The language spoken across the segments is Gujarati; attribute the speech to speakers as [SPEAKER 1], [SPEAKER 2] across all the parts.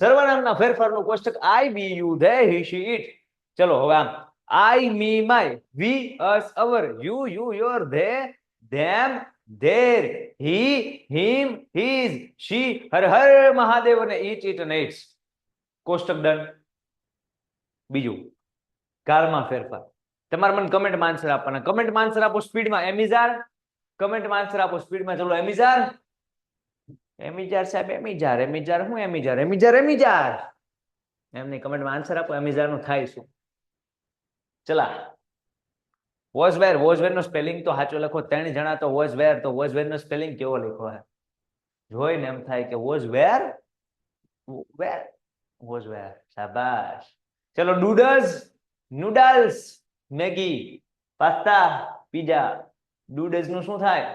[SPEAKER 1] સર્વનામના ફેરફારનું કોષ્ટક I be you they he she it. ચલો હવે આમ I me my we us our you you your they them their he him his she her her Mahadev અને ઈટ ઇટ અને ઇટ્સ. કોષ્ટક ડન. બીજું કાળમાં ફેરફાર. તમારે મને કમેન્ટમાં આન્સર આપવાના. કમેન્ટમાં આન્સર આપો સ્પીડમાં. એમિઝાર કમેન્ટમાં આન્સર આપો સ્પીડમાં. ચલો એમિઝાર એમિઝાર સાહેબ એમિઝાર એમિઝાર હું એમિઝાર એમિઝાર એમિઝાર એમની કમેન્ટમાં આન્સર આપો. એમિઝાર નું થાય શું? ચલા વોઝ વેર નો સ્પેલિંગ તો સાચો લખો. 3 જણા તો વોઝ વેર નો સ્પેલિંગ કેવો લખ્યો હે જોઈને એમ થાય કે વોઝ વેર શાબાશ. ચલો ડૂડલ્સ નૂડલ્સ મેગી પાસ્તા પીઝા. ડૂડલ્સ નું શું થાય?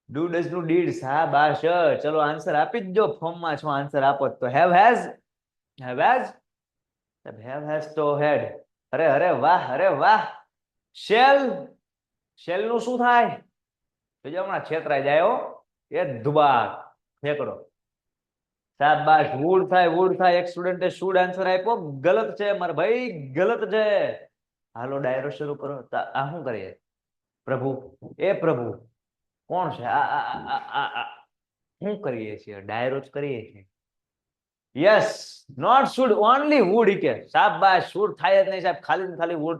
[SPEAKER 1] ડૂડલ્સ નું ડીડ. શાબાશ. ચલો આન્સર આપી જ દો. ફોર્મમાં છો આન્સર આપો તો હેવ હેઝ તો હેડ. અરે અરે વાહ અરે વાહ. શેલ નું શું થાય? જો હમણાં છેતરાઈ જાય હો. એ ધુબાક ફેંકડો. શાબાશ. વુડ થાય. એક સ્ટુડન્ટે શુડ આન્સર આપ્યો. ગલત છે મારા ભાઈ, ગલત છે. હાલો ડાયરો શરૂ કરો. આ શું કરીએ? પ્રભુ એ પ્રભુ કોણ છે? શું કરીએ છીએ? ડાયરો જ કરીએ છીએ. Yes not should only would. કે શાબાશ. શુડ થાય જ નહીં સાહેબ. ખાલી વુડ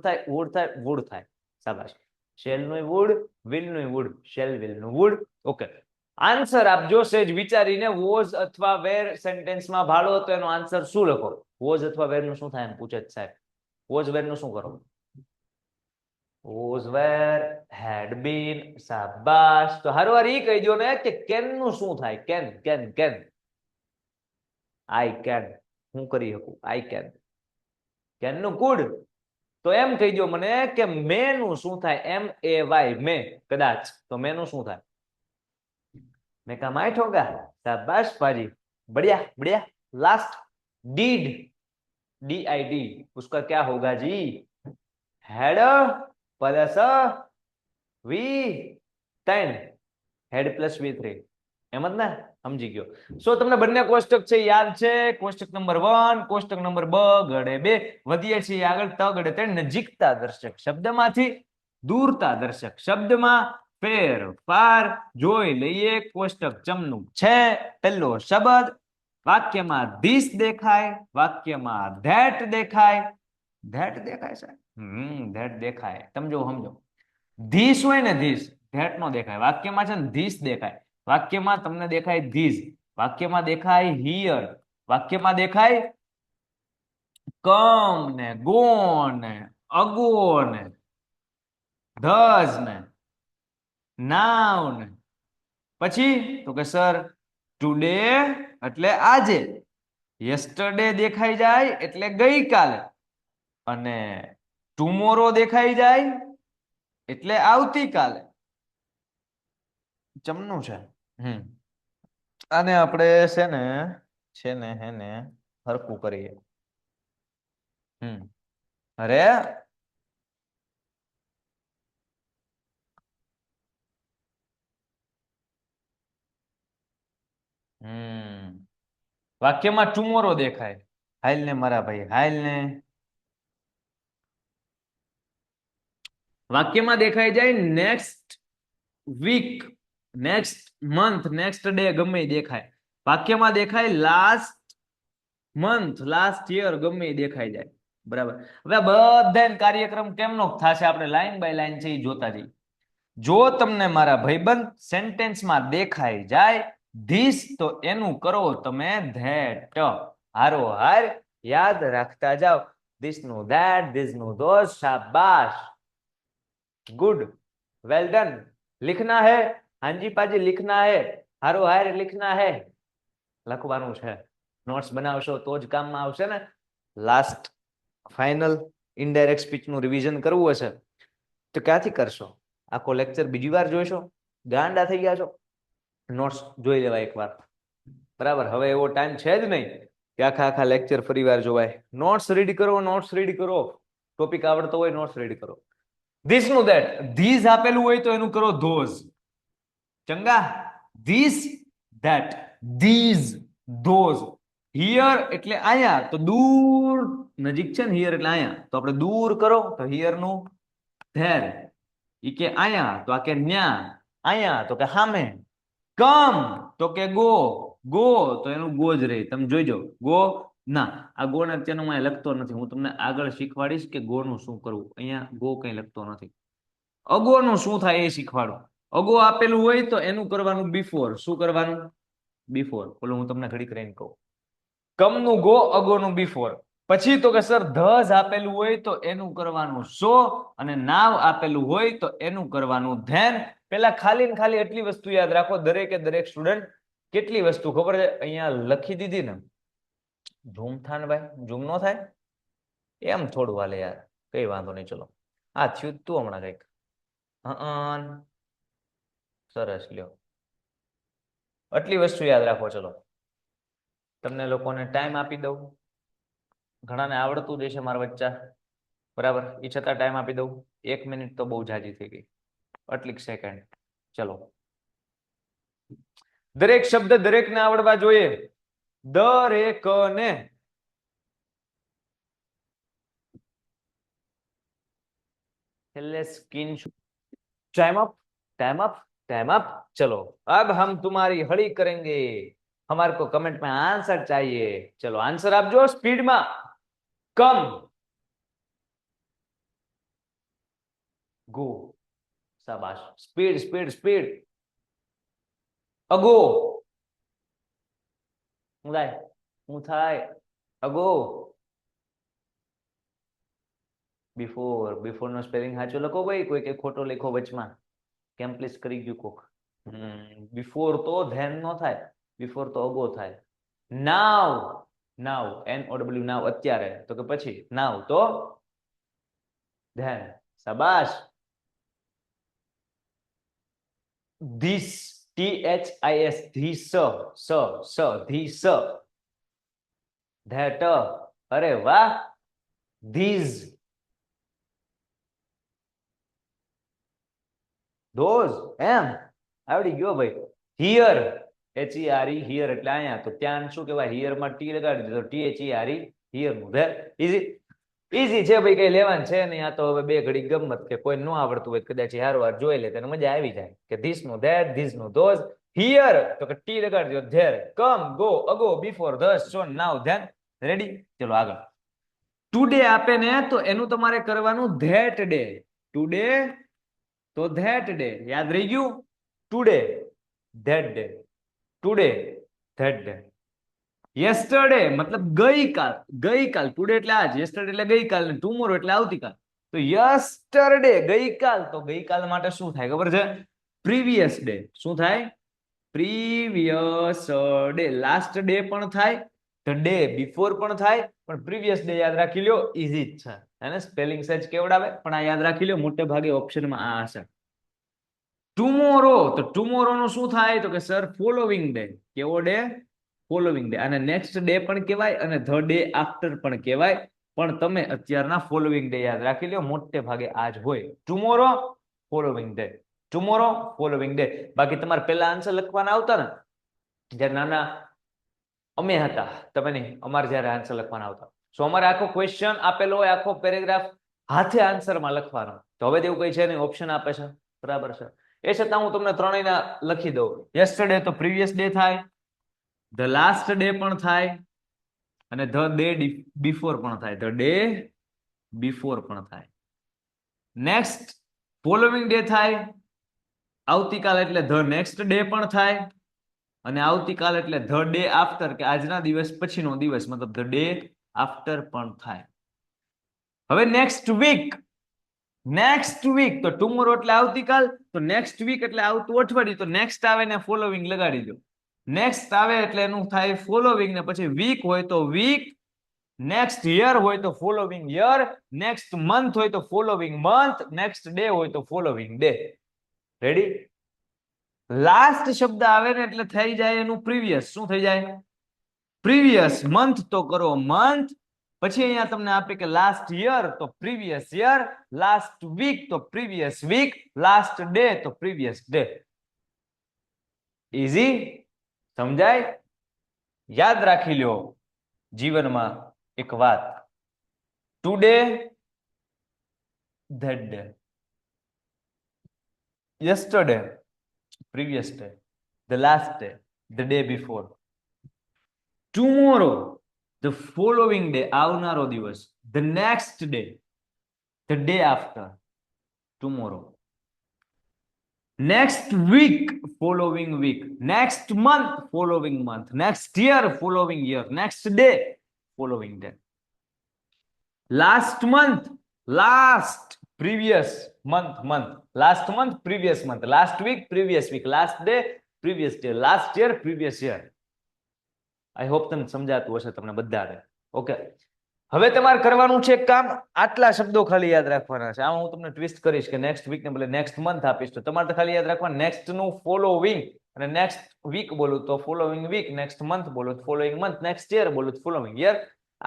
[SPEAKER 1] થાય. શાબાશ. શેલ નું વુડ, વિલ નું વુડ, શેલ વિલ નું વુડ. ઓકે આન્સર આપજો સેજ વિચારીને. વોઝ અથવા વેર સેન્ટેન્સમાં ભાળો તો એનો આન્સર શું લખો? વોઝ અથવા વેર નું શું થાય એમ પૂછે સાહેબ. વોઝ વેર નું શું કરો? વોઝ વેર હેડ બીન. શાબાશ. તો હરવાર ઈ કહી દો ને કે કેન નું શું થાય? Can I can. હું કરી શકું. આઈ કેન નું કુડ. તો એમ કહી દો મને કે મે નું શું થાય? MAY મે. કદાચ તો મે નું શું થાય? मैं कहा माइट होगा. शाबाश पाजी. बढ़िया. लास्ट डीड DID उसका क्या होगा जी? Head plus V10 head plus V3 એમ જ ને? સમજી ગયો. સો તમને બંને કોષ્ટક છે યાદ છે? કોષ્ટક નંબર 1 કોષ્ટક નંબર 2 વધીએ છીએ આગળ. તગડે નજીકતા દર્શક શબ્દમાંથી દૂરતા દર્શક શબ્દમાં ફેરફાર જોઈ લઈએ. કોષ્ટક ચમનું છે. પહેલો શબ્દ વાક્યમાં ધીસ દેખાય, વાક્યમાં ધેટ દેખાય. ધેટ દેખાય છે. ધેટ દેખાય. સમજો ધીસ હોય ને ધીસ, ધેટ નો દેખાય. વાક્યમાં છે ને ધીસ દેખાય. વાક્યમાં તમને દેખાય ધીસ. વાક્યમાં દેખાય હિયર. વાક્યમાં દેખાય કમ ને ગો ને અગો ને ધસ ને નાવ ને. પછી તો કે સર ટુડે એટલે આજે. યસ્ટરડે દેખાઈ જાય એટલે ગઈકાલે. અને ટુમોરો દેખાઈ જાય એટલે આવતીકાલે. ચમનું છે. આને આપણે છે ને હેને હરખું કરીએ. અરે વાક્યમાં ટુમોરો દેખાય. હાલ ને મારા ભાઈ હાલ ને. વાક્યમાં દેખાઈ જાય next week, next month, next day ગમે દેખાય. વાક્યમાં દેખાય લાસ્ટ મંથ, લાસ્ટ યર ગમે દેખાઈ જાય. બરાબર. હવે બધા કાર્યક્રમ કેમનો થશે આપણે લાઈન બાય લાઈન છે એ જોતા જઈએ. જો તમને મારા ભાઈબંધ સેન્ટેન્સમાં દેખાઈ જાય ધીસ તો એનું કરો તમે ધેટ. હારોહાર યાદ રાખતા જાઓ. ધીસ નું ધેટ, ધીસ નું ધોસ. શાબાશ. Good well done. लिखना है. हाँ जी पाजी लिखना है. हारो हार लिखना है. લખવાનું છે. નોટ્સ બનાવશો તો જ કામમાં આવશે ને. લાસ્ટ ફાઇનલ ઇનડાયરેક્ટ સ્પીચ નું રિવિઝન કરવું હશે તો ક્યાંથી કરશો? આખો લેક્ચર બીજી વાર જોઈશો? ગાંડા થઈ ગયા છો? નોટ્સ જોઈ લેવા એકવાર. બરાબર. હવે એવો ટાઈમ છે જ નહીં કે આખા લેક્ચર ફરી વાર જોવાય. નોટ્સ રીડ કરો, નોટ્સ રીડ કરો. ટોપિક આવડતો હોય નોટ્સ રીડ કરો. ધીસ નું ધેટ. ધીસ આપેલું હોય તો એનું કરો ધોઝ. ચંગા. This that these those here એટલે અહીંયા, તો દૂર નજીક છે ને હિયર એટલે અહીંયા, તો આપણે દૂર કરો તો હિયર નું ધેર. ઈ કે અહીંયા તો આ કે ન્યા, અહીંયા તો કે સામે. કમ તો કે ગો, ગો તો એનું ગો જ રહે. તમે જોઈજો ગો ના, આ ગો ને અત્યારનો હું લખતો નથી, હું તમને આગળ શીખવાડીશ કે ગો નું શું કરવું. અહીંયા ગો કઈ લખતો નથી. અગો નું શું થાય એ શીખવાડું. અગો આપેલું હોય તો એનું કરવાનું બિફોર. શું કરવાનું? બિફોર. બોલો હું તમને ઘડીક રહીને કહું. કમ નું ગો, અગો નું બિફોર. પછી તો કે સર ધજ આપેલું હોય તો એનું કરવાનું સો, અને નાવ આપેલું હોય તો એનું કરવાનું ધેન. પેલા ખાલી ને ખાલી એટલી વસ્તુ યાદ રાખો, દરેકે દરેક સ્ટુડન્ટ કેટલી વસ્તુ ખબર છે અહીંયા લખી દીધી ને. ઝૂમ થાય ને ભાઈ, ઝૂમ નો થાય એમ થોડું હાલે યાર, કઈ વાંધો નહીં. ચલો આ થયું તું હમણાં કઈક. સરસ, લ્યો આટલી વસ્તુ યાદ રાખો. ચલો તમને લોકોને ટાઈમ આપી દઉં, ઘણાને આવડતું જ હશે મારા બચ્ચા, બરાબર, એ છતાં ટાઈમ આપી દઉં. 1 મિનિટ તો બહુ જાજી થઈ ગઈ, આટલીક સેકન્ડ. ચલો દરેક શબ્દ દરેકને આવડવા જોઈએ, દરેકને. Skin time up, time up, time up. चलो अब हम तुम्हारी हड़ी करेंगे, हमारे को कमेंट में आंसर चाहिए. चलो आंसर आप जो स्पीड में. कम, गो, शाबाश, स्पीड स्पीड स्पीड. अगो, હું થાય અગો. બિફોર, બિફોર નો સ્પેલિંગ સાચો લખો ભાઈ, કોઈ કે ખોટો લખો વચમાં, કેમ પ્લીઝ કરી ગયું કોક. બિફોર તો ધેન નો થાય, બિફોર તો અગો થાય. નાવ, નાવ NOW નાવ અત્યારે, તો કે પછી નાવ તો ધેન. શાબાશ. ધીસ, THIS, ધીસ, સ, ધીસ. ધેટ, અરે વાહ. ધીઝ, ધોઝ, એમ આવડી ગયો ભાઈ. હિયર, HERE, હિયર એટલે અહીંયા, તો ત્યાં શું કહેવાય, હિયર માં ટી લગાડી દીધો, THERE, હિયર નું ધેર. ઈઝી, ઈઝી છે ભાઈ, કઈ લેવાનું છે નહીં. આ તો હવે બે ઘડી ગમત, કે કોઈ ન આવડતું હોય કદાચ હાર વાર જોઈ લે તેને મજા આવી જાય, કે ધીસ નું ધેટ, ધીસ નું ધોઝ. હિયર તો કે ટી લગાડી દો, there. Come, go, ago, before, thus, so, now, then. Ready? ચલો આગળ. ટુડે આપે ને તો એનું તમારે કરવાનું ધેટ ડે. ટુડે તો ધેટ ડે, યાદ રહી ગયું. Today that day, today that day. Yesterday મતલબ ગઈકાલ, ગઈકાલ. ટુડે એટલે આજ, યસ્ટરડે એટલે ગઈકાલ, ને ટુમોરો એટલે આવતીકાલ. તો યસ્ટરડે ગઈકાલ, તો ગઈકાલ માટે શું થાય ખબર છે? Previous day. શું થાય? Previous day. લાસ્ટ ડે પણ થાય, ધ ડે બિફોર પણ થાય, પણ પ્રીવિયસ ડે યાદ રાખી લ્યો, ઈઝી જ છે. એને સ્પેલિંગ સચ કેવડાવે, પણ આ યાદ રાખી લ્યો, મોટે ભાગે ઓપ્શનમાં આ હશે. ટુમોરો, તો ટુમોરો નું શું થાય? તો કે સર ફોલોવિંગ ડે. કેવો ડે? Following day. અને નેક્સ્ટ ડે પણ કહેવાય, અને ધ ડે આફ્ટર પણ કહેવાય, પણ તમે અત્યારના ફોલોવિંગ ડે યાદ રાખી લ્યો, મોટે ભાગે આ જ હોય. Tomorrow, following day. Tomorrow, following day. બાકી તમારે પેલા આન્સર લખવાના આવતા ને, જ્યારે નાના અમે હતા, તમે નહીં, અમારે જયારે આન્સર લખવાના આવતા, સો અમારે આખો ક્વેશ્ચન આપેલો હોય, આખો પેરેગ્રાફ હાથે આન્સરમાં લખવાનો. તો હવે તેવું કઈ છે નહીં, ઓપ્શન આપે છે, બરાબર છે. એ છતાં હું તમને ત્રણેયના લખી દઉં. યસ્ટરડે તો પ્રીવિયસ ડે થાય, ધ લાસ્ટ ડે પણ થાય, અને ધ ડે બિફોર પણ થાય. ધ ડે બિફોર પણ થાય. નેક્સ્ટ ફોલોવિંગ ડે થાય, આવતીકાલ એટલે ધ નેક્સ્ટ ડે પણ થાય, અને આવતીકાલ એટલે ધ ડે આફ્ટર, કે આજના દિવસ પછીનો દિવસ, મતલબ ધ ડે આફ્ટર પણ થાય. હવે નેક્સ્ટ વીક, નેક્સ્ટ વીક તો ટુમોરો એટલે આવતીકાલ, તો નેક્સ્ટ વીક એટલે આવતું અઠવાડિયું, તો નેક્સ્ટ આવે ને ફોલોવિંગ લગાડી દો. નેક્સ્ટ આવે એટલે એનું થાય ફોલોવિંગ, ને પછી વીક હોય તો વીક, નેક્સ્ટ યર હોય તો ફોલોવિંગ યર, નેક્સ્ટ મંથ હોય તો ફોલોવિંગ મંથ, નેક્સ્ટ ડે હોય તો ફોલોવિંગ ડે. રેડી? લાસ્ટ શબ્દ આવે ને એટલે થઈ જાય એનું પ્રીવિયસ. શું થઈ જાય? પ્રીવિયસ. મંથ તો કરો મંથ, પછી અહીંયા તમને આપે કે લાસ્ટ યર તો પ્રીવિયસ યર, લાસ્ટ વીક તો પ્રીવિયસ વીક, લાસ્ટ ડે તો પ્રીવિયસ ડે. ઈઝી? સમજાય? યાદ રાખી લ્યો. જીવનમાં એક વાત, today that day, yesterday previous day, the last day, the day before, tomorrow the following day, આવનારો દિવસ, the next day, the day after tomorrow, next week following week, next month following month, next year following year, next day following day, last month, last previous month, last month previous month, last week previous week, last day previous day, last year previous year. I hope તમને સમજાતું હશે તમને બધાને. ઓકે, હવે તમારે કરવાનું છે કામ, આટલા શબ્દો ખાલી યાદ રાખવાના છે. આમાં હું તમને ટ્વિસ્ટ કરીશ કે નેક્સ્ટ વીક ને બદલે નેક્સ્ટ મંથ આપીશ, તો તમારે તો ખાલી યાદ રાખવાનું નેક્સ્ટ નું ફોલોવિંગ, અને નેક્સ્ટ વીક બોલું તો ફોલોવિંગ વીક, નેક્સ્ટ મંથ બોલું તો ફોલોવિંગ મંથ, નેક્સ્ટ યર બોલું તો ફોલોવિંગ યર.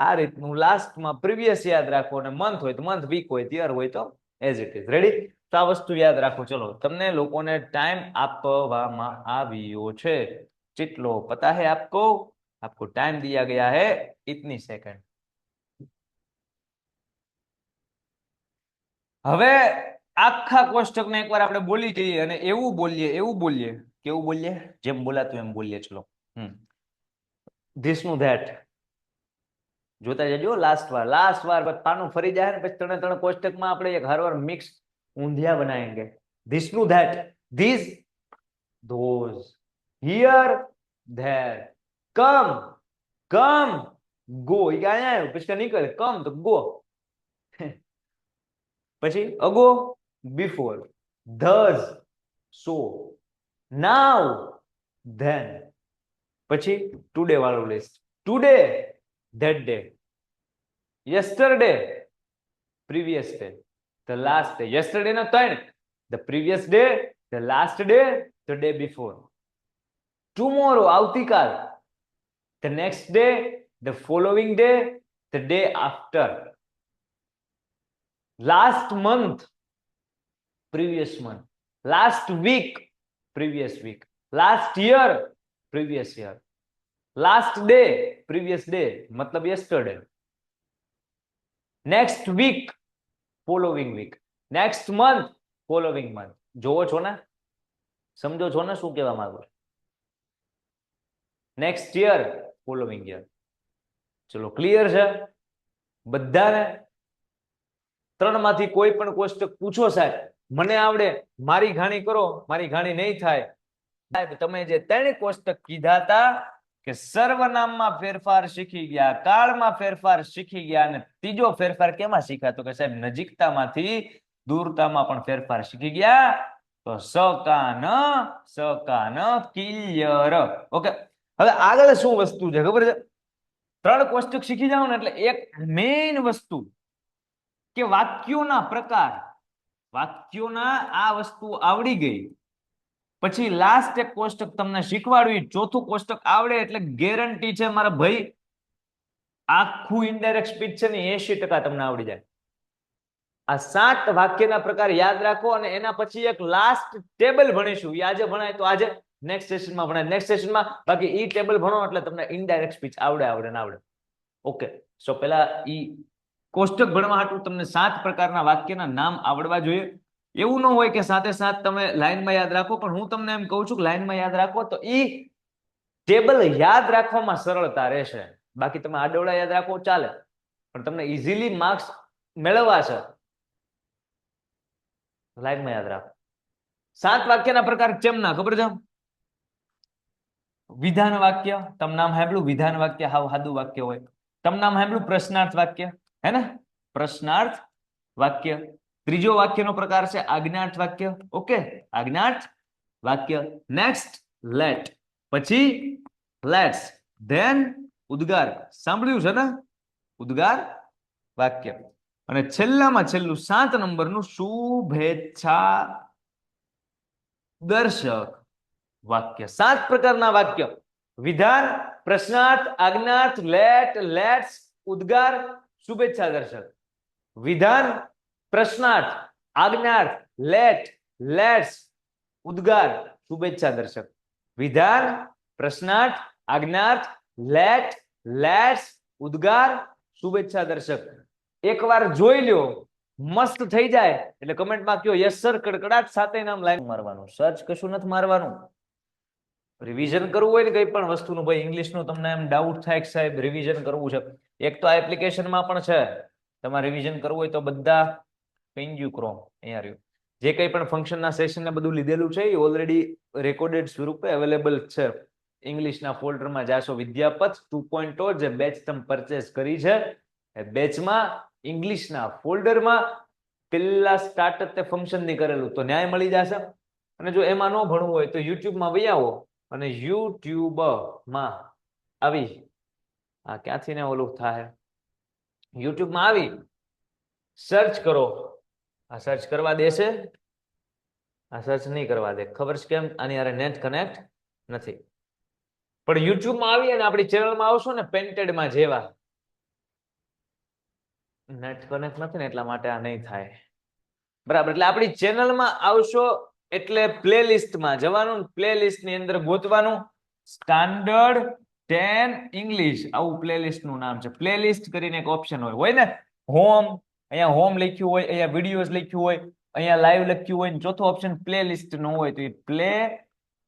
[SPEAKER 1] આ રીતનું લાસ્ટમાં પ્રીવિયસ યાદ રાખો, અને મંથ હોય તો મંથ, વીક હોય તો યર હોય તો એઝ ઇટ ઇઝ. રેડી? તો આ વસ્તુ યાદ રાખો. ચલો, તમને લોકોને ટાઈમ આપવામાં આવ્યો છે. કેટલો પતા હે આપકો? आपको टाइम दिया गया है इतनी सेकंड. હવે આખા કોષ્ટકને એકવાર આપણે બોલી જઈએ અને એવું બોલીએ કેવું બોલીએ, જેમ બોલાતું એમ બોલીએ. ચલો, ધીસ નું ધેટ જોતા જજો. લાસ્ટ વાર પાનું ફરી જાય ને પછી ત્રણે કોષ્ટકમાં આપણે એક હરવાર મિક્સ ઊંધિયા બનાવેંગે. ધીસ નું that, this, those, here, there, come, go. એ અહીંયા આવ્યું પછી નહીં કરે, કમ તો ગો. પછી ago, before, thus, so, now, then. પછી ટુડે વાળું list, today, that day, yesterday, previous day, the last day. Yesterday નો 3, the previous day, the last day, the day before. Tomorrow, આવતીકાલ, the next day, the following day, the day after. Last month, previous month. Last week, previous week. Last year, previous year. Last day, previous day, matlab yesterday. Next week, following week. Next month, following month. જોવો છો ને? સમજો છો ને શું કહેવા માંગુ? Next year, following year. ચલો, ક્લિયર છે બધાને? ત્રણમાંથી કોઈ પણ કોષ્ટક પૂછો સાહેબ, મને આવડે, મારી ઘાણી કરો, મારી ઘાણી નહીં થાય. સાહેબ તમે જે ત્રણ કોષ્ટક કીધા હતા કે સર્વનામમાં ફેરફાર શીખી ગયા, કાળમાં ફેરફાર શીખી ગયા, અને ત્રીજો ફેરફાર કેમાં શીખ્યા? તો કે સાહેબ નજીકતામાંથી દૂરતામાં પણ ફેરફાર શીખી ગયા. તો સકાન ક્લિયર. ઓકે, હવે આગળ શું વસ્તુ છે ખબર છે? ત્રણ કોષ્ટક શીખી જાવ ને એટલે એક મેઇન વસ્તુ કે વાક્યોના પ્રકાર, વાક્યોના આ વસ્તુ આવડી ગઈ પછી લાસ્ટ એક કોષ્ટક તમને શીખવાડ્યું, ચોથું કોષ્ટક આવડે એટલે ગેરંટી છે મારા ભાઈ, આખું ઇનડાયરેક્ટ સ્પીચ છે ને 80% તમને આવડી જાય. આ 7 વાક્યના પ્રકાર યાદ રાખો, અને એના પછી એક લાસ્ટ ટેબલ ભણીશું. આજે ભણાય તો આજે, નેક્સ્ટ સેશનમાં ભણાય નેક્સ્ટ સેશનમાં. બાકી ઈ ટેબલ ભણો એટલે તમને ઇનડાયરેક્ટ સ્પીચ આવડે. ઓકે, સો પેલા ઈ કોષ્ટક ભણવા હાટુ તમને 7 પ્રકારના વાક્યના નામ આવડવા જોઈએ. એવું ન હોય કે સાથે સાથ તમે લાઈનમાં યાદ રાખો, પણ હું તમને એમ કહું છું કે લાઈનમાં યાદ રાખો તો ઈ ટેબલ યાદ રાખવામાં સરળતા રહેશે. બાકી તમે આડવડા યાદ રાખો ચાલે, પણ તમને ઇઝીલી માર્ક્સ મેળવવા છે, લાઈનમાં યાદ રાખો. 7 વાક્યના પ્રકાર ચેમના ખબર છે? વિધાન વાક્ય, તમ નામ સાંભળ્યું? વિધાન વાક્ય હાવ સાદું વાક્ય હોય. તમ નામ સાંભળ્યું? પ્રશ્નાર્થ વાક્ય, હે ને? પ્રશ્નાર્થ વાક્ય. ત્રીજો વાક્યનો પ્રકાર છે આજ્ઞાર્થ વાક્ય. ઓકે, આજ્ઞાર્થ વાક્ય. નેક્સ્ટ લેટ, પછી લેટ્સ, ધેન ઉદ્ગાર. સાંભળ્યું છે ને? ઉદ્ગાર વાક્ય. અને છેલ્લામાં છેલ્લું 7 નંબરનું શુભેચ્છા દર્શક વાક્ય. 7 પ્રકારના વાક્ય: વિધાન, પ્રશ્નાર્થ, આજ્ઞાર્થ, લેટ, લેટ્સ, ઉદ્ગાર, શુભેચ્છા દર્શક. વિધાન, પ્રશ્નાર્થ, આજ્ઞાર્થ, લેટ, લેટ્સ, ઉદ્ગાર, શુભેચ્છા દર્શક. વિધાન, પ્રશ્નાર્થ, આજ્ઞાર્થ, લેટ, લેટ્સ, ઉદ્ગાર શુભેચ્છા દર્શક એકવાર જોઈ લ્યો મસ્ત થઈ જાય એટલે કમેન્ટમાં કયો યસ સર કડકડાટ સાથે નામ લાઈન મારવાનું સર્ચ કશું નથી મારવાનું રિવિઝન કરવું હોય ને કઈ પણ વસ્તુનું ભાઈ ઇંગ્લિશનું તમને એમ ડાઉટ થાય કે સાહેબ રિવિઝન કરવું છે એક તો આ એપ્લિકેશનમાં પણ છે તમારે રિવિઝન કરવું હોય તો બધા પેન્જ્યુ ક્રોમ અહીંયા રહ્યું જે કંઈ પણ ફંક્શનના સેશનને બધું લીધેલું છે એ ઓલરેડી રેકોર્ડેડ સ્વરૂપે અવેલેબલ છે ઇંગ્લિશના ફોલ્ડરમાં જાશો વિદ્યાપથ 2.0 જે બેચ તમે પરચેસ કરી છે એ બેચમાં ઇંગ્લિશના ફોલ્ડરમાં પેલા સ્ટાર્ટ તે ફંક્શન ની કરેલું તો ન્યાય મળી જશે અને જો એમાં ન ભણવું હોય તો યુટ્યુબમાં વહી આવો અને યુટ્યુબમાં આવી આ ક્યાંથી ને ઓલું થાય યુટ્યુબમાં આવી સર્ચ કરો આ સર્ચ કરવા દેશે આ સર્ચ નહીં કરવા દે ખબર છે કેમ આની યાર નેટ કનેક્ટ નથી પણ યુટ્યુબમાં આવી અને આપણી ચેનલમાં આવશો ને પેન્ટેડમાં જેવા નેટ કનેક્ટ નથી ને એટલા માટે આ નહીં થાય બરાબર એટલે આપણી ચેનલમાં આવશો એટલે પ્લેલિસ્ટમાં જવાનું પ્લેલિસ્ટની અંદર ગોતવાનું સ્ટાન્ડર્ડ 10 ઇંગ્લિશ આવું પ્લેલિસ્ટનું નામ છે પ્લેલિસ્ટ કરીને એક ઓપ્શન હોય ને હોમ અહીંયા હોમ લખ્યું હોય અહીંયા વિડીયોઝ લખ્યું હોય અહીંયા લાઈવ લખ્યું હોય ને ચોથો ઓપ્શન પ્લેલિસ્ટ નો હોય તો એ પ્લે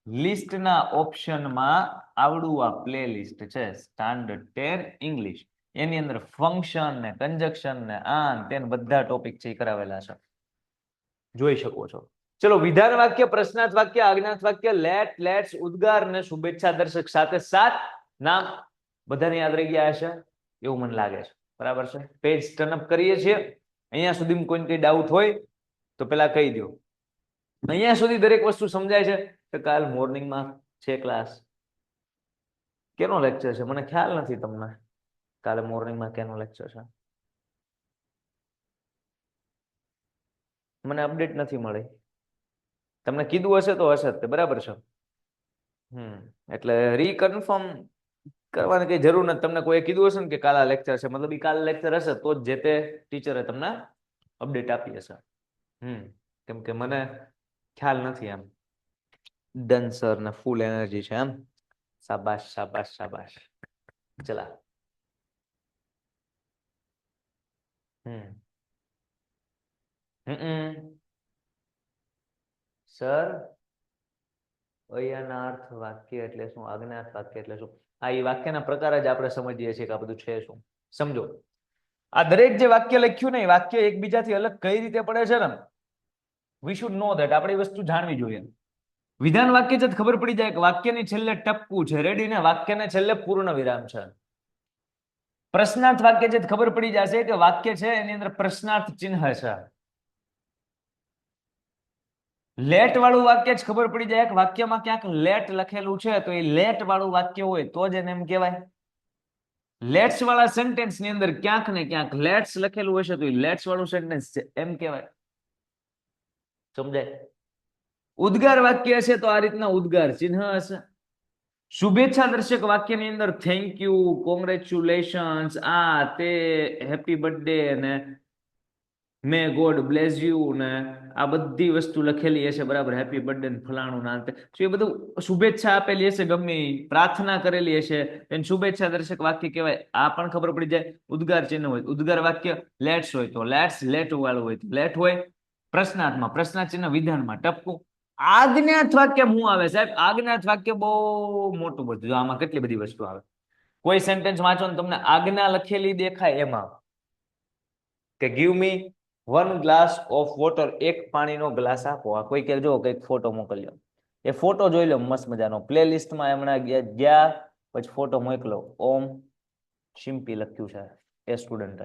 [SPEAKER 1] લિસ્ટના ઓપ્શનમાં આવડું આ પ્લેલિસ્ટ છે સ્ટાન્ડર્ડ 10 ઇંગ્લિશ એની અંદર ફંક્શન ને કંજક્શન ને આન તેન બધા ટોપિક છે કરાવેલા છે જોઈ શકો છો ચલો વિધાન વાક્ય પ્રશ્નાર્થ વાક્ય આજ્ઞાર્થ વાક્ય લેટ લેટ્સ ઉદ્ગાર ને શુભેચ્છા દર્શક સાથે સાત નામ બધાને યાદ રહી ગયા હશે એવું મને લાગે છે બરાબર છે પેજ ટર્ન અપ કરીએ છીએ અહીંયા સુધી કોઈ કઈ ડાઉટ હોય તો પેલા કહી દો અહીંયા સુધી દરેક વસ્તુ સમજાય છે કે કાલ મોર્નિંગમાં છે ક્લાસ કેનો લેક્ચર છે મને ખ્યાલ નથી તમને કાલે મોર્નિંગમાં કેનો લેક્ચર છે મને અપડેટ નથી મળી તમને કીધું હશે તો હશે જ બરાબર છે એટલે રીકન્ફર્મ કરવાની કઈ જરૂર નથી તમને કોઈ કીધું હશે ને કે કાલે લેક્ચર છે મતલબ એ કાલે લેક્ચર હશે તો જ જે તે ટીચરે તમને અપડેટ આપી હશે કેમ કે મને ખ્યાલ નથી એમ ડન સર ને ફૂલ એનર્જી છે એમ શાબાશ શાબાશ શાબાશ ચલા સર અયનાર્થ વાક્ય એટલે શું આજ્ઞાર્થ વાક્ય એટલે શું આ એ વાક્યના પ્રકાર જ આપણે સમજીએ છીએ કે આ બધું છે શું સમજો આ દરેક જે વાક્ય લખ્યું ને એ વાક્ય એકબીજાથી અલગ કઈ રીતે પડે છે ને વી શુડ નો ધેટ આપણે એ વસ્તુ જાણવી જોઈએ વિધાન વાક્ય જ ખબર પડી જાય કે વાક્યની છેલ્લે ટપકું છે રેડી ને વાક્યને છેલ્લે પૂર્ણ વિરામ છે પ્રશ્નાર્થ વાક્ય જ ખબર પડી જશે કે વાક્ય છે એની અંદર પ્રશ્નાર્થ ચિહ્ન છે લેટ વાળું વાક્ય જ ખબર પડી જાય કે વાક્યમાં ક્યાંક લેટ લખેલું છે તો એ લેટ વાળું વાક્ય હોય તો જ એને એમ કહેવાય લેટ્સ વાળા સેન્ટેન્સ ની અંદર ક્યાંક ને ક્યાંક લેટ્સ લખેલું હશે તો એ લેટ્સ વાળું સેન્ટેન્સ છે એમ કહેવાય સમજાય ઉદ્ગાર વાક્ય હશે તો આ રીતના ઉદ્ગાર ચિહ્ન હશે શુભેચ્છા દર્શક વાક્યની અંદર થેન્ક યુ કોંગ્રેચ્યુલેશન્સ આ તે હેપી બર્થડે ને મે ગોડ બ્લેસ યુ ને આ બધી વસ્તુ લખેલી હશે બરાબર હેપી બર્થડે ને ફલાણું ના અંતે તો એ બધું શુભેચ્છા આપેલી હશે ગમે પ્રાર્થના કરેલી હશે એને શુભેચ્છા દર્શક વાક્ય કહેવાય આ પણ ખબર પડી જાય ઉદ્ગાર ચિહ્ન હોય ઉદ્ગાર વાક્ય લેટ્સ હોય તો લેટ્સ લેટ વાળું હોય તો લેટ હોય પ્રશ્નાર્થમાં પ્રશ્નાર્થ ચિહ્ન વિધાનમાં ટપકું આજ્ઞાર્થ વાક્ય હું આવે સાહેબ આજ્ઞાર્થ વાક્ય બહુ મોટું બધું આમાં કેટલી બધી વસ્તુ આવે કોઈ સેન્ટેન્સ વાંચો ને તમને આજ્ઞા લખેલી દેખાય એમાં કે give me 1 glass of water એક પાણીનો ગ્લાસ આપો આ કોઈ કે જો કઈક ફોટો મોકલ્યો એ ફોટો જોઈ લો મસ્ત મજાનો પ્લેલિસ્ટમાં હમણાં ગયા પછી ફોટો મોકલો ઓમ શિમ્પી લખ્યું છે એ સ્ટુડન્ટ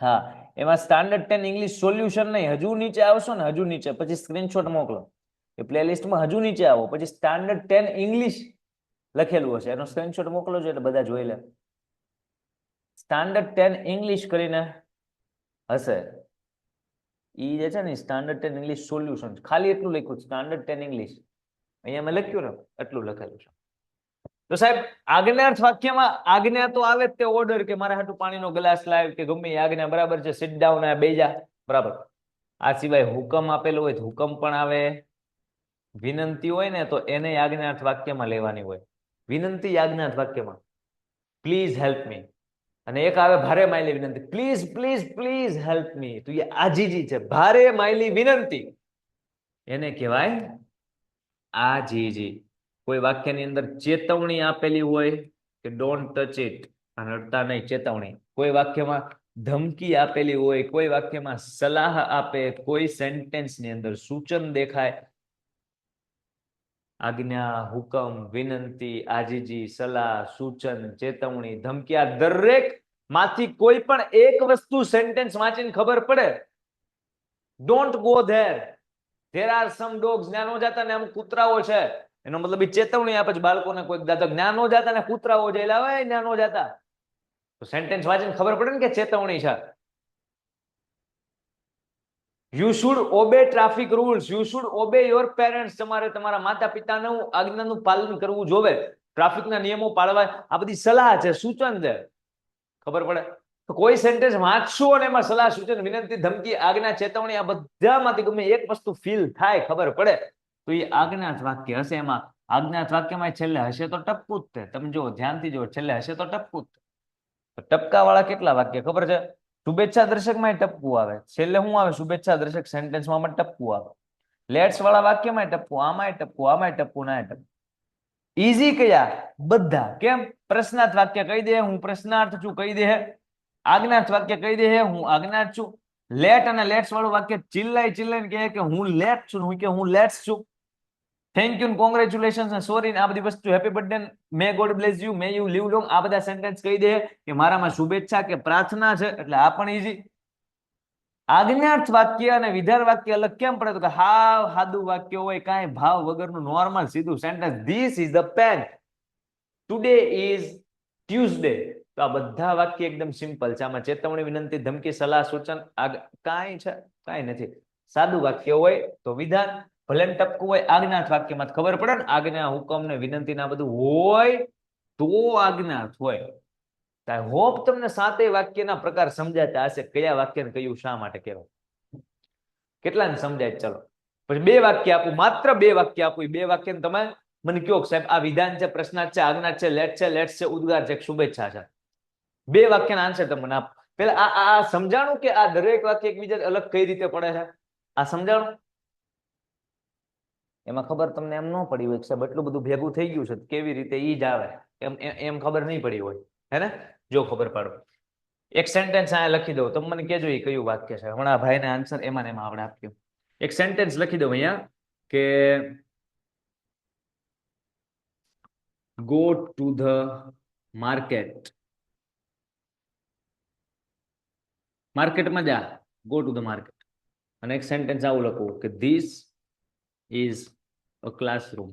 [SPEAKER 1] હા એમાં સ્ટાન્ડર્ડ 10 ઇંગ્લિશ સોલ્યુશન નહીં હજુ નીચે આવશો ને હજુ નીચે પછી સ્ક્રીનશોટ મોકલો એ પ્લેલિસ્ટમાં હજુ નીચે આવો પછી સ્ટાન્ડર્ડ 10 ઇંગ્લિશ લખેલું હશે એનો સ્ક્રીનશોટ મોકલો છો એટલે બધા જોઈ લે સ્ટાન્ડર્ડ 10 ઇંગ્લિશ કરીને હશે ઈ જે છે ને સ્ટાન્ડર્ડ 10 ઇંગ્લિશ સોલ્યુશન ખાલી એટલું લખ્યું સ્ટાન્ડર્ડ 10 ઇંગ્લિશ અહીંયા મેં લખ્યું ને એટલું લખેલું છે તો સાહેબ આજ્ઞાર્થ વાક્યમાં આજ્ઞા તો આવે જ તે ઓર્ડર કે મારા હાટુ પાણીનો ગ્લાસ લાવ કે ગમે આજ્ઞા બરાબર છે સિટ ડાઉન આ બેજા બરાબર આ સિવાય હુકમ આપેલો હોય તો હુકમ પણ આવે વિનંતી હોય ને તો એને આજ્ઞાર્થ વાક્યમાં લેવાની હોય વિનંતી આજ્ઞાર્થ વાક્યમાં પ્લીઝ હેલ્પ મી અને એક આવે ભારે માયલી વિનંતી, please please please help me, તો એ આજીજી છે. ભારે માયલી વિનંતી એને કહેવાય આજીજી. કોઈ વાક્યની અંદર ચેતવણી આપેલી હોય કે ડોન્ટ ટચ ઇટ, અને અડતા નહીં, ચેતવણી. કોઈ વાક્યમાં ધમકી આપેલી હોય, કોઈ વાક્યમાં સલાહ આપે, કોઈ સેન્ટેન્સની અંદર સૂચન દેખાય, આજ્ઞા, હુકમ, વિનંતી, આજીજી, સલાહ, સૂચન, ચેતવણી, ધમકી, આ દરેક માંથી કોઈ પણ એક વસ્તુ સેન્ટેન્સ વાંચીને ખબર પડે, don't go there, there are some dogs, ત્યાં નો જાતા ને અમુક કૂતરાઓ છે, એનો મતલબ ચેતવણી આપે છે બાળકોને, કોઈ દાદા જ્ઞાન નો જાતા ને કૂતરાઓ જઈ લાવે, જ્ઞાન નો જાતા, તો સેન્ટેન્સ વાંચીને ખબર પડે ને કે ચેતવણી છે. You should obey traffic rules, you should obey your parents, તમારે તમારા માતા પિતાનું આજ્ઞાનું પાલન કરવું જોવે, ટ્રાફિકના નિયમો પાળવા, આ બધી સલાહ છે, સૂચન છે, ખબર પડે. તો કોઈ સેન્ટેન્સ વાંચશો અને એમાં સલાહ, સૂચન, વિનંતી, ધમકી, આજ્ઞા, ચેતવણી, આ બધામાંથી ગમે એક વસ્તુ ફીલ થાય, ખબર પડે, તો એ આજ્ઞાત વાક્ય હશે. એમાં આજ્ઞાત વાક્યમાં છેલ્લે હશે તો ટપકું જ છે. તમે જો ધ્યાનથી જો, છેલ્લે હશે તો ટપકું જ. ટપકા વાળા કેટલા વાક્ય ખબર છે? શુભેચ્છા દર્શકમાં ટપકું આવે, છેલ્લે શું આવે? શુભેચ્છા દર્શક. સેન્ટેન્સમાં ટપકું આવે. લેટ્સ વાળા વાક્યમાં ટપકું, આમાંય ટપકું, આમાંય ટપકું, ના ટપકું. ઈઝી કયા? બધા. કેમ? પ્રશ્નાર્થ વાક્ય કહી દે હું પ્રશ્નાર્થ છું, કહી દે. આજ્ઞાર્થ વાક્ય કહી દે હું આજ્ઞાર્થ છું. લેટ અને લેટ્સ વાળું વાક્ય ચિલ્લાઈ ચિલ્લાઈને કહે કે હું લેટ છું, હું કે હું લેટ્સ છું. થેન્ક યુ, કોંગ્રેચ્યુલેશન, સોરી, આ બધી વસ્તુ, happy birthday, may God bless you, may you live long, આ બધા સેન્ટેન્સ કહી દે કે મારામાં શુભેચ્છા કે પ્રાર્થના છે, એટલે આ પણ ઈઝી. આજ્ઞાર્થ વાક્ય અને વિધાન વાક્ય અલગ કેમ પડે? તો કે હાવ સાદું વાક્ય હોય, કાંઈ ભાવ વગરનું નોર્મલ સીધું sentence. This is the pen, today is Tuesday. તો આ બધા વાક્ય એકદમ સિમ્પલ છે. આમાં ચેતવણી, વિનંતી, ધમકી, સલાહ, સૂચન કાંઈ છે? કાંઈ નથી. સાદું વાક્ય હોય તો વિધાન, ભલે ટપકું હોય આજ્ઞાર્થ વાક્યમાં ખબર પડે ને, આજ્ઞા, હુકમ ને વિનંતી ના બધું હોય તો આજ્ઞાર્થ હોય. આઈ હોપ તમને સાતેય વાક્યના પ્રકાર સમજાતા હશે, કયા વાક્યને કયું શા માટે કહેવાય. કેટલાને સમજાય? ચલો પછી બે વાક્ય આપું, માત્ર બે વાક્ય આપું. બે વાક્ય તમે મને કયો સાહેબ આ વિધાન છે, પ્રશ્નાર્થ છે, આજ્ઞાર્થ છે, લેટ્સ છે, ઉદ્ગાર છે, શુભેચ્છા છે. બે વાક્યના આન્સર તમને આપો. પેલા આ સમજાણું કે આ દરેક વાક્ય એકબીજા અલગ કઈ રીતે પડે છે, આ સમજાણું? એમાં ખબર તમને એમ ન પડી હોય સાહેબ એટલું બધું ભેગું થઈ ગયું છે કેવી રીતે ઈ જ આવે એમ ખબર નહીં પડી હોય, હે ને? જો ખબર પાડો. એક સેન્ટેન્સ આ લખી દઉં, તમે મને કહેજો એ કયું વાક્ય છે. હમણાં ભાઈને આન્સર એમાં ને એમાં આપણે આપ્યું. એક સેન્ટેન્સ લખી દઉં અહીંયા કે ગો ટુ ધ માર્કેટ. માર્કેટમાં જા, ગો ટુ ધ માર્કેટ. અને એક સેન્ટેન્સ આવું લખવું કે ધીસ ઇઝ અ ક્લાસરૂમ.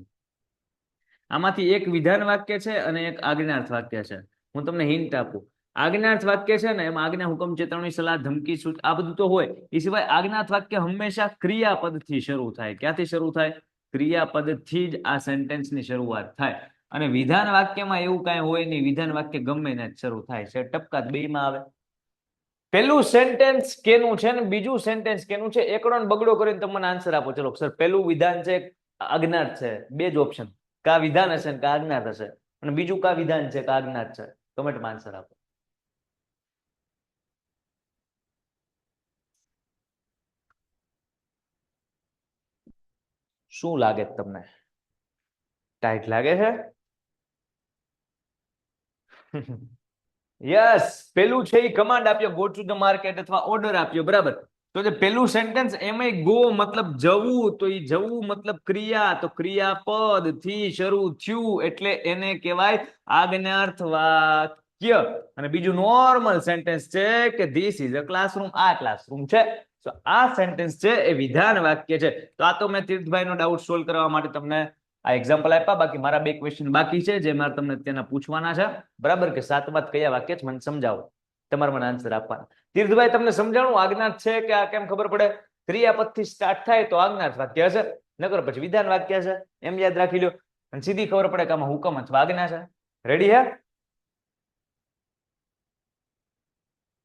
[SPEAKER 1] આમાંથી એક વિધાન વાક્ય છે અને એક આજ્ઞાર્થ વાક્ય છે. હું તમને હિન્ટ આપું. આજ્ઞાર્થ વાક્ય છે ને એમાં આજ્ઞા, હુકમ, ચેતવણી, સલાહ, ધમકી, સૂચ આ બધું તો હોય. એ સિવાય આજ્ઞાર્થ વાક્ય હંમેશા ક્રિયાપદથી શરૂ થાય. ક્યાંથી શરૂ થાય? ક્રિયાપદથી જ આ સેન્ટેન્સની શરૂઆત થાય. અને વિધાન વાક્યમાં એવું કાંઈ હોય નહીં, વિધાન વાક્ય ગમે ને જ શરૂ થાય છે. ટપકા બેમાં આવે. પેલું સેન્ટેન્સ કેનું છે ને બીજું સેન્ટેન્સ કેનું છે, એકડો ને બગડો કરીને તમને આન્સર આપો. ચલો સર, પેલું વિધાન છે આજ્ઞાર્થ છે, બે જ ઓપ્શન, કા વિધાન હશે ને કા આજ્ઞાર્થ હશે, અને બીજું કા વિધાન છે કા આજ્ઞાર્થ છે. કમેન્ટમાં આન્સર આપો. શું લાગે તમને? ટાઈટ લાગે છે? યસ, પેલું છે એ કમાન્ડ આપ્યો, ગો ટુ ધ માર્કેટ, અથવા ઓર્ડર આપ્યો, બરાબર. તો જે પેલું સેન્ટેન્સ એમાં ગો મતલબ જવું, તો એ જવું મતલબ ક્રિયા, તો ક્રિયાપદ થી શરૂ થયું એટલે એને કહેવાય આજ્ઞાર્થ વાક્ય. અને બીજું નોર્મલ સેન્ટેન્સ છે કે ધીસ ઇઝ અ ક્લાસરૂમ, આ ક્લાસરૂમ છે. તો આ સેન્ટેન્સ છે એ વિધાન વાક્ય છે. તો આ તો મેં તીર્થભાઈનો ડાઉટ સોલ્વ કરવા માટે તમને આ એક્ઝામ્પલ આપ્યા. બાકી મારા બે ક્વેશ્ચન બાકી છે જે મારે તમને તેના પૂછવાના છે, બરાબર? કે સાતમાં કયા વાક્ય છે મને સમજાવો, તમારે મને આન્સર આપવાના. તીર્થભાઈ તમને સમજાણું આજ્ઞાર્થ છે કે આ કેમ ખબર પડે? ક્રિયાપદથી સ્ટાર્ટ થાય તો આજ્ઞાર્થ વાક્ય હશે, નકર પછી વિધાન વાક્ય છે, એમ યાદ રાખી લો. અને સીધી ખબર પડે કે આમાં હુકમ અથવા આજ્ઞા છે. રેડી હે?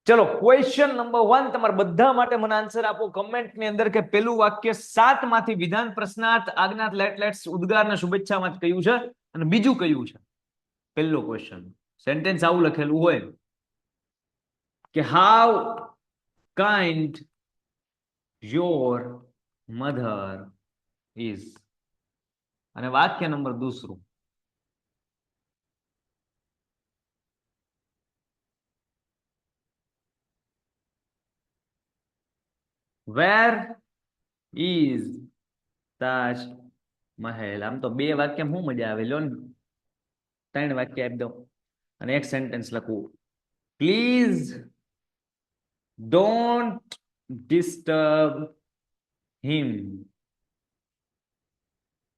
[SPEAKER 1] ચલો ક્વેશ્ચન નંબર 1 તમારે બધા માટે મને આન્સર આપો કમેન્ટની અંદર કે પેલું વાક્ય 7 માંથી વિધાન, પ્રશ્નાર્થ, આજ્ઞાર્થ, લેટ્સ, ઉદ્ગાર અને શુભેચ્છામાં કયું છે અને બીજું કયું છે? પહેલો ક્વેશ્ચન સેન્ટેન્સ આવું લખેલું હોય કે how kind your mother is. અને વાક્ય number દૂસરું, where is Taj Mahal. આમ તો બે વાક્ય શું મજા આવે, લો ને 3 વાક્ય આપી દો અને એક સેન્ટેન્સ લખવું. પ્લીઝ ડોન્ટ ડિસ્ટર્બ હિમ.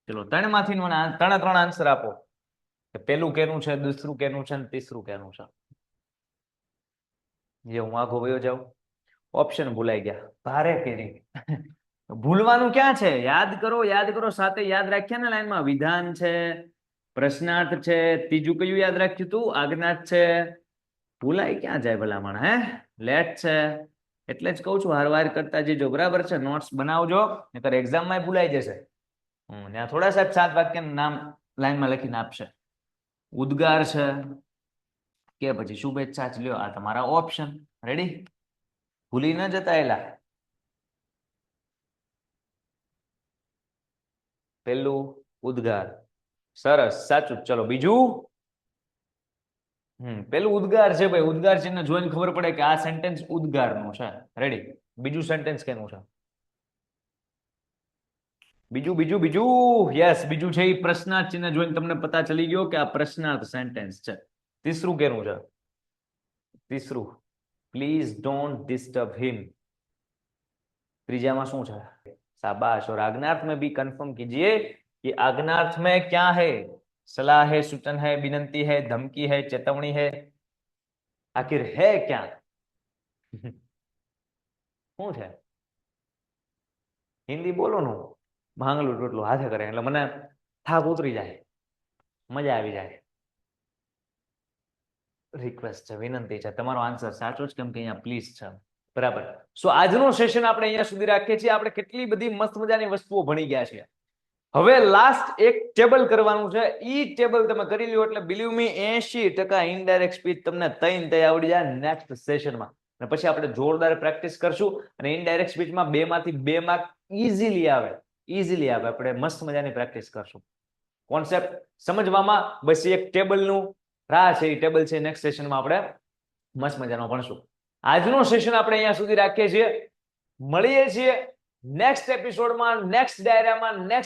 [SPEAKER 1] ચલો 3 માંથી 3 આન્સર આપો. પેલું કેનું છે, દૂસરું કેનું છે, તીસરું કેનું છે. જે હું આખો વયો જાઉં, ઓપ્શન ભૂલાઈ ગયા, ભારે કેરી. ભૂલવાનું ક્યાં છે, યાદ કરો યાદ કરો, સાથે યાદ રાખ્યા ને લાઈનમાં. વિધાન છે, પ્રશ્નાર્થ છે, ત્રીજું કયું યાદ રાખ્યું તું, આજ્ઞાર્થ છે. ભૂલાઈ ક્યાં જાય ભલામણ, હે લેટ છે. એટલે જ કહું છું હારવાર કરતા જજો, બરાબર છે. નોટ્સ બનાવજો, નહીતર એક્ઝામમાં ભૂલાઈ જશે. ત્યાં થોડા સાહેબ 7 વાક્યનું નામ લાઈનમાં લખીને આપશે. ઉદ્ગાર છે કે પછી શુભેચ્છા જ લ્યો, આ તમારા ઓપ્શન. રેડી, ભૂલી ન જતા. એલા પેલું ઉદ્ગાર, સરસ, સાચું. ચલો બીજું. પેલું ઉદ્ગાર છે ભાઈ. ઉદ્ગાર ચિહ્ન જોઈને ખબર પડે કે આ સેન્ટેન્સ ઉદ્ગારનું છે. રેડી, બીજું સેન્ટેન્સ કેનું છે? બીજું બીજું બીજું યસ, બીજું છે એ પ્રશ્નાર્થ ચિહ્ન જોઈને તમને પતા ચલી ગયો કે આ પ્રશ્નાર્થ સેન્ટેન્સ છે. તીસરું કેનું છે? तीसरू प्लीज डोंट डिस्टर्ब हिम. ત્રીજામાં શું છે? शाबाश. और आज्ञार्थ में भी कंफर्म कीजिए कि आज्ञार्थ में क्या है. सलाह है, सूचन है, विनंती है, धमकी है, चेतावनी है, आखिर है क्या? શું છે? હિન્દી બોલો નું ભાંગલું ટોટલું હાથે કરે એટલે મને થાક ઉતરી જાય, મજા આવી જાય. રિક્વેસ્ટ છે, વિનંતી છે. તમારો આન્સર સાચો જ, કેમ કે અહીંયા પ્લીઝ છે. બરાબર. સો આજનો સેશન આપણે અહીંયા સુધી રાખીએ છીએ. આપણે કેટલી બધી મસ્ત મજાની વસ્તુઓ ભણી ગયા છીએ. હવે લાસ્ટ એક ટેબલ કરવાનું છે. ઈ ટેબલ તમે કરી લ્યો એટલે બિલીવ મી 80% ઇનડાયરેક્ટ સ્પીચ તમને તઈ આવડી જાય નેક્સ્ટ સેશનમાં. અને પછી આપણે જોરદાર પ્રેક્ટિસ કરશું અને ઇનડાયરેક્ટ સ્પીચમાં 2 માંથી 2 માર્ક ઈઝીલી આવે. ઈઝીલી આવે. આપણે મસ્ત મજાની પ્રેક્ટિસ કરશું. કોન્સેપ્ટ સમજવામાં બસ એક ટેબલનું રાહ છે. એ ટેબલ છે, નેક્સ્ટ સેશનમાં આપણે મસ્ત મજાનો ભણશું. આજનો સેશન આપણે અહીંયા સુધી રાખીએ છીએ. મળીએ છીએ નેક્સ્ટ એપિસોડમાં, નેક્સ્ટ ડાયરામાં, નેક્સ્ટ